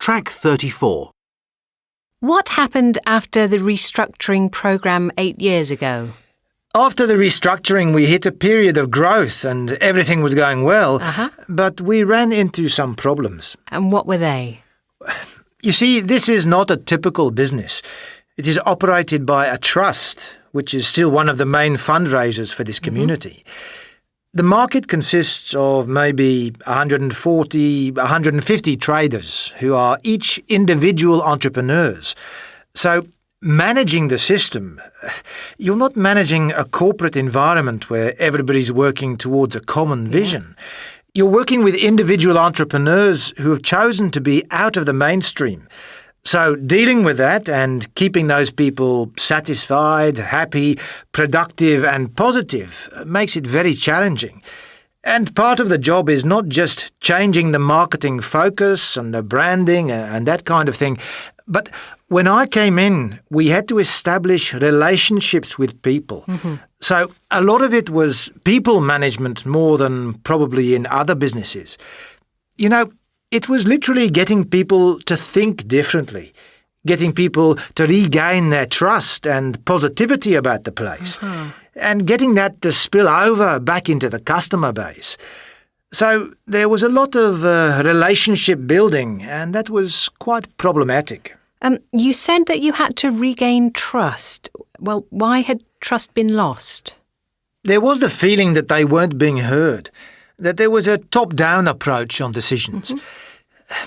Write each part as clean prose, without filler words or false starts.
Track 34. What happened after the restructuring programme 8 years ago? After the restructuring, we hit a period of growth and everything was going well, but we ran into some problems. And what were they? You see, this is not a typical business. It is operated by a trust, which is still one of the main fundraisers for this community. The market consists of maybe 140, 150 traders who are each individual entrepreneurs. So managing the system, you're not managing a corporate environment where everybody's working towards a common vision. You're working with individual entrepreneurs who have chosen to be out of the mainstream. So dealing with that and keeping those people satisfied, happy, productive and positive makes it very challenging. And part of the job is not just changing the marketing focus and the branding and that kind of thing, but when I came in, we had to establish relationships with people. So a lot of it was people management more than probably in other businesses. You know, it was literally getting people to think differently, getting people to regain their trust and positivity about the place, and getting that to spill over back into the customer base. So there was a lot of relationship building, and that was quite problematic. You said that you had to regain trust. Well, why had trust been lost? There was the feeling that they weren't being heard, that there was a top-down approach on decisions.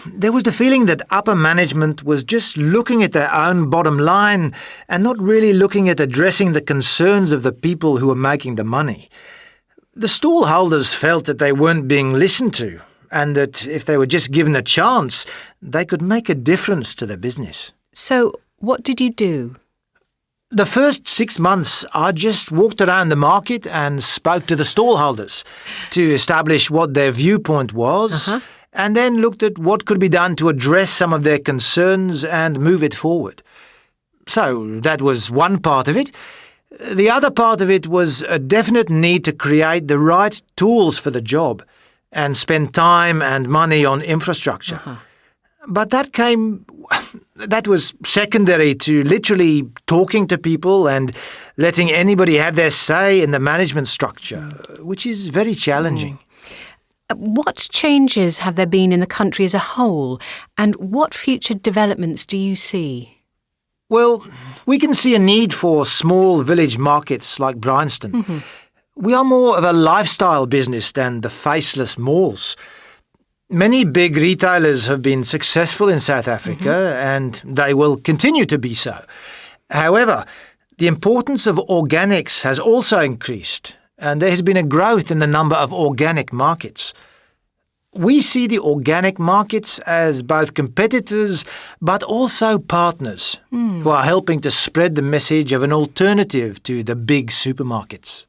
There was the feeling that upper management was just looking at their own bottom line and not really looking at addressing the concerns of the people who were making the money. The stallholders felt that they weren't being listened to and that if they were just given a chance, they could make a difference to their business. So, what did you do? The first 6 months, I just walked around the market and spoke to the stallholders to establish what their viewpoint was, and then looked at what could be done to address some of their concerns and move it forward. So that was one part of it. The other part of it was a definite need to create the right tools for the job and spend time and money on infrastructure. But that was secondary to literally talking to people and letting anybody have their say in the management structure, which is very challenging. What changes have there been in the country as a whole, and what future developments do you see? Well, we can see a need for small village markets like Bryanston. We are more of a lifestyle business than the faceless malls. Many big retailers have been successful in South Africa, and they will continue to be so. However, the importance of organics has also increased, and there has been a growth in the number of organic markets. We see the organic markets as both competitors but also partners who are helping to spread the message of an alternative to the big supermarkets.